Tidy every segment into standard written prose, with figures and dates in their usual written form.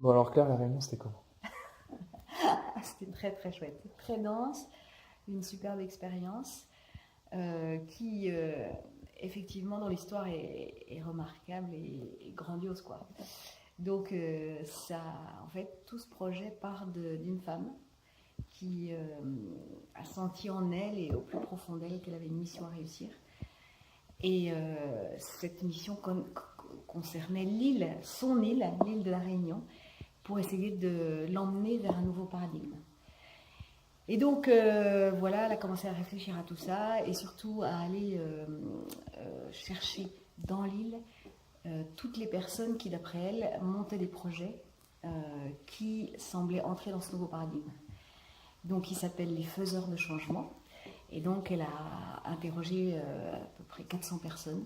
Bon alors Claire, la réunion c'était comment? C'était très très chouette, très dense, une superbe expérience qui effectivement dans l'histoire est remarquable et grandiose quoi. Donc ça, en fait, tout ce projet part d'une femme qui a senti en elle et au plus profond d'elle qu'elle avait une mission à réussir. Et cette mission concernait l'île, son île, l'île de la Réunion, pour essayer de l'emmener vers un nouveau paradigme. Et donc, voilà, elle a commencé à réfléchir à tout ça et surtout à aller chercher dans l'île toutes les personnes qui, d'après elle, montaient des projets qui semblaient entrer dans ce nouveau paradigme. Donc, ils s'appellent les faiseurs de changement. Et donc, elle a interrogé à peu près 400 personnes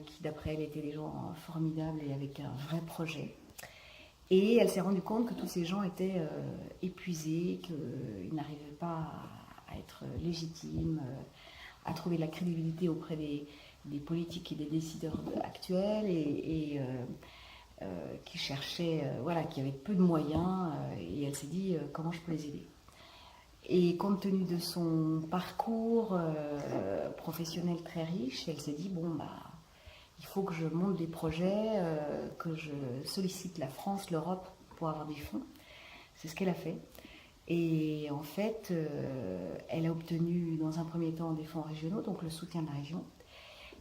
qui, d'après elle, étaient des gens formidables et avec un vrai projet. Et elle s'est rendue compte que tous ces gens étaient épuisés, qu'ils n'arrivaient pas à être légitimes, à trouver de la crédibilité auprès des politiques et des décideurs actuels et qui cherchaient, voilà, qui avaient peu de moyens. Et elle s'est dit comment je peux les aider. Et compte tenu de son parcours professionnel très riche, elle s'est dit bon bah il faut que je monte des projets, que je sollicite la France, l'Europe pour avoir des fonds. C'est ce qu'elle a fait. Et en fait, elle a obtenu dans un premier temps des fonds régionaux, donc le soutien de la région.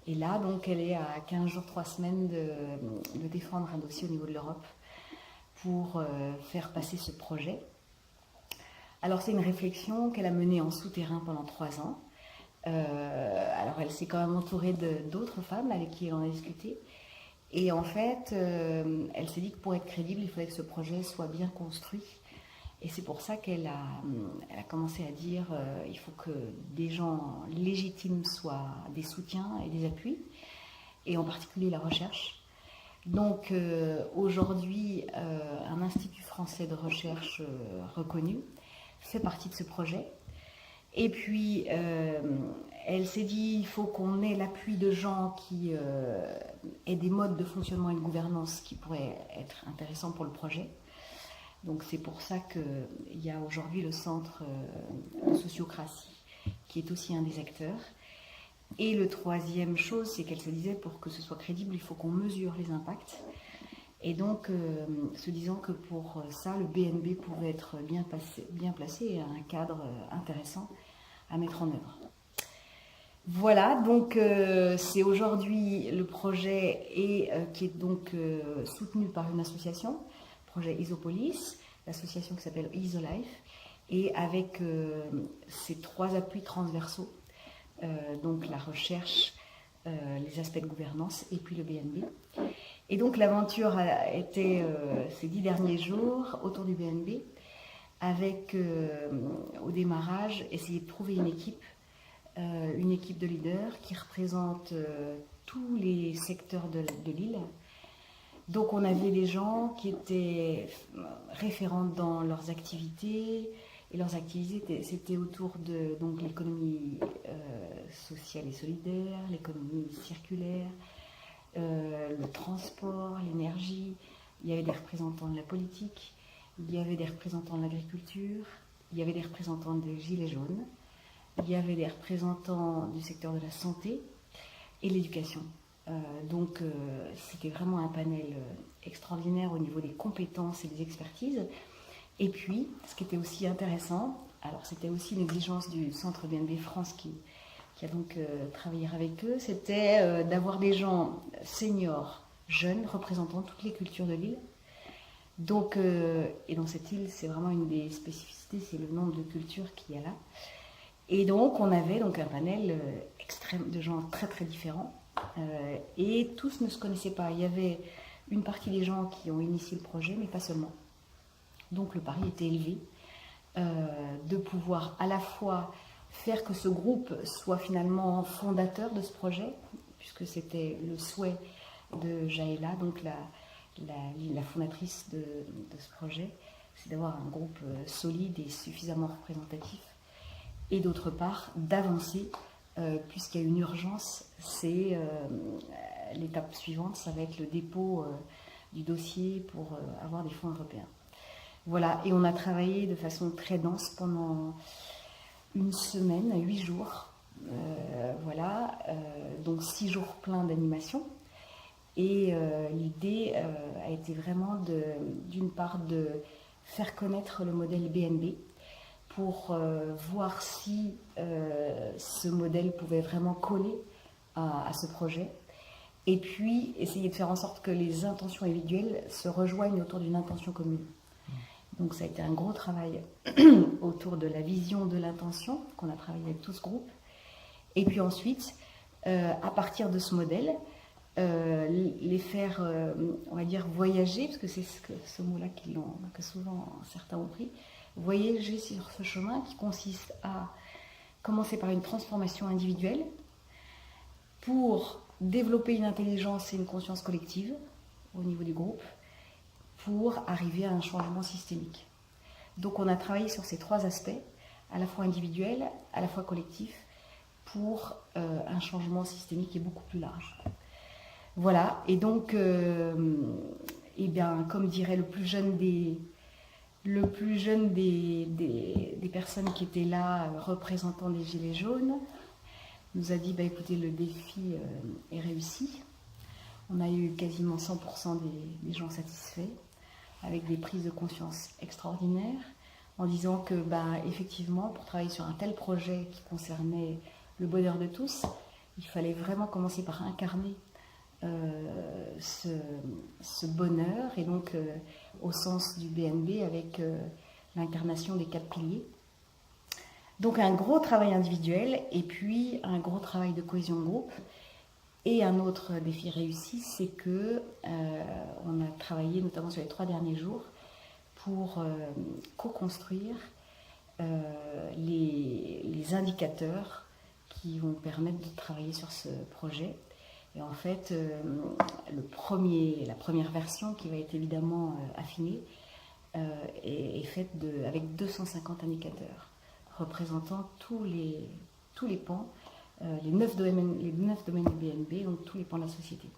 Et là, donc, elle est à 15 jours, 3 semaines de défendre un dossier au niveau de l'Europe pour faire passer ce projet. Alors, c'est une réflexion qu'elle a menée en souterrain pendant 3 ans. Alors, elle s'est quand même entourée d'autres femmes avec qui elle en a discuté. Et en fait, elle s'est dit que pour être crédible, il fallait que ce projet soit bien construit. Et c'est pour ça elle a commencé à dire il faut que des gens légitimes soient des soutiens et des appuis, et en particulier la recherche. Donc aujourd'hui, un institut français de recherche reconnu fait partie de ce projet. Et puis, elle s'est dit, il faut qu'on ait l'appui de gens qui aient des modes de fonctionnement et de gouvernance qui pourraient être intéressants pour le projet. Donc c'est pour ça qu'il y a aujourd'hui le centre de sociocratie, qui est aussi un des acteurs. Et le troisième chose, c'est qu'elle se disait, pour que ce soit crédible, il faut qu'on mesure les impacts. Et donc, se disant que pour ça, le BNB pouvait être bien placé et un cadre intéressant à mettre en œuvre. Voilà, donc c'est aujourd'hui le projet qui est donc soutenu par une association, projet Isopolis, l'association qui s'appelle Isolife, et avec ces 3 appuis transversaux, donc la recherche, les aspects de gouvernance et puis le BNB. Et donc l'aventure a été ces 10 derniers jours autour du BNB, avec au démarrage essayer de trouver une équipe de leaders qui représente tous les secteurs de l'île. Donc on avait des gens qui étaient référents dans leurs activités, et leurs activités c'était autour de donc l'économie sociale et solidaire, l'économie circulaire, le transport, l'énergie. Il y avait des représentants de la politique, il y avait des représentants de l'agriculture, il y avait des représentants des Gilets jaunes, il y avait des représentants du secteur de la santé et de l'éducation. Donc c'était vraiment un panel extraordinaire au niveau des compétences et des expertises. Et puis, ce qui était aussi intéressant, alors c'était aussi une exigence du centre BNB France qui a donc travaillé avec eux, c'était d'avoir des gens seniors, jeunes, représentant toutes les cultures de l'île. Donc, et dans cette île, c'est vraiment une des spécificités, c'est le nombre de cultures qu'il y a là. Et donc, on avait donc un panel de gens très très différents. Et tous ne se connaissaient pas. Il y avait une partie des gens qui ont initié le projet, mais pas seulement. Donc, le pari était élevé de pouvoir à la fois faire que ce groupe soit finalement fondateur de ce projet, puisque c'était le souhait de Jaëla, donc la fondatrice de ce projet, c'est d'avoir un groupe solide et suffisamment représentatif. Et d'autre part, d'avancer, puisqu'il y a une urgence, c'est l'étape suivante, ça va être le dépôt du dossier pour avoir des fonds européens. Voilà, et on a travaillé de façon très dense pendant une semaine, 8 jours, voilà, donc 6 jours pleins d'animation. Et l'idée a été vraiment d'une part de faire connaître le modèle BNB pour voir si ce modèle pouvait vraiment coller à ce projet. Et puis essayer de faire en sorte que les intentions individuelles se rejoignent autour d'une intention commune. Donc ça a été un gros travail autour de la vision de l'intention qu'on a travaillé avec tout ce groupe. Et puis ensuite, à partir de ce modèle, les faire, on va dire, voyager, parce que c'est ce mot-là que souvent certains ont pris, voyager sur ce chemin qui consiste à commencer par une transformation individuelle pour développer une intelligence et une conscience collective au niveau du groupe, pour arriver à un changement systémique. Donc on a travaillé sur ces 3 aspects, à la fois individuel, à la fois collectif, pour un changement systémique qui est beaucoup plus large. Voilà, et donc, eh bien, comme dirait le plus jeune des personnes qui étaient là, représentant des Gilets jaunes, nous a dit, bah, écoutez, le défi est réussi. On a eu quasiment 100% des gens satisfaits, avec des prises de conscience extraordinaires, en disant que, bah, effectivement, pour travailler sur un tel projet qui concernait le bonheur de tous, il fallait vraiment commencer par incarner ce bonheur, et donc au sens du BNB avec l'incarnation des 4 piliers. Donc un gros travail individuel et puis un gros travail de cohésion de groupe. Et un autre défi réussi, c'est que on a travaillé notamment sur les 3 derniers jours pour co-construire les indicateurs qui vont permettre de travailler sur ce projet. Et en fait, la première version, qui va être évidemment affinée, est faite avec 250 indicateurs représentant tous les pans, les 9 domaines du BNB, donc tous les pans de la société.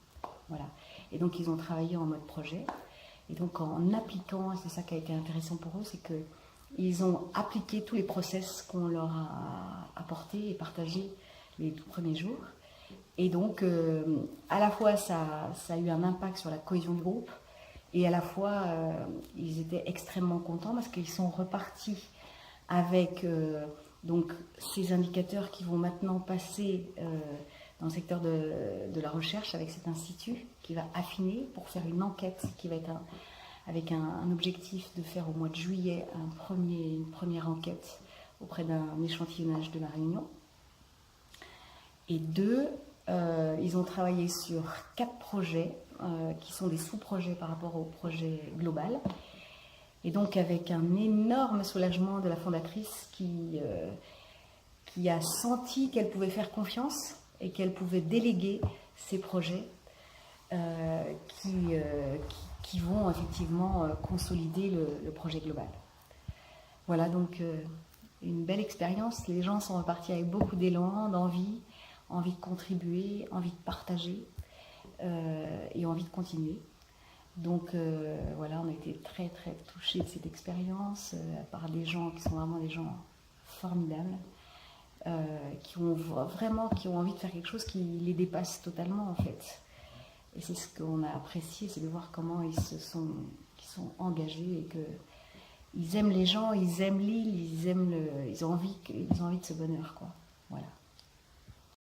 Voilà. Et donc ils ont travaillé en mode projet. Et donc en appliquant, et c'est ça qui a été intéressant pour eux, c'est qu'ils ont appliqué tous les process qu'on leur a apportés et partagés les tout premiers jours. Et donc, à la fois, ça a eu un impact sur la cohésion du groupe, et à la fois, ils étaient extrêmement contents parce qu'ils sont repartis avec donc, ces indicateurs qui vont maintenant passer dans le secteur de la recherche avec cet institut qui va affiner pour faire une enquête qui va être avec un objectif de faire au mois de juillet une première enquête auprès d'un échantillonnage de la Réunion. Et 2, ils ont travaillé sur 4 projets qui sont des sous-projets par rapport au projet global. Et donc avec un énorme soulagement de la fondatrice qui a senti qu'elle pouvait faire confiance et qu'elle pouvait déléguer ces projets qui vont effectivement consolider le projet global. Voilà, donc une belle expérience. Les gens sont repartis avec beaucoup d'élan, d'envie de contribuer, envie de partager et envie de continuer. Donc voilà, on a été très très touchés de cette expérience par des gens qui sont vraiment des gens formidables, qui ont envie de faire quelque chose qui les dépasse totalement en fait. Et c'est ce qu'on a apprécié, c'est de voir comment ils sont engagés et qu'ils aiment les gens, ils aiment l'île, ils ont envie de ce bonheur, quoi. Voilà.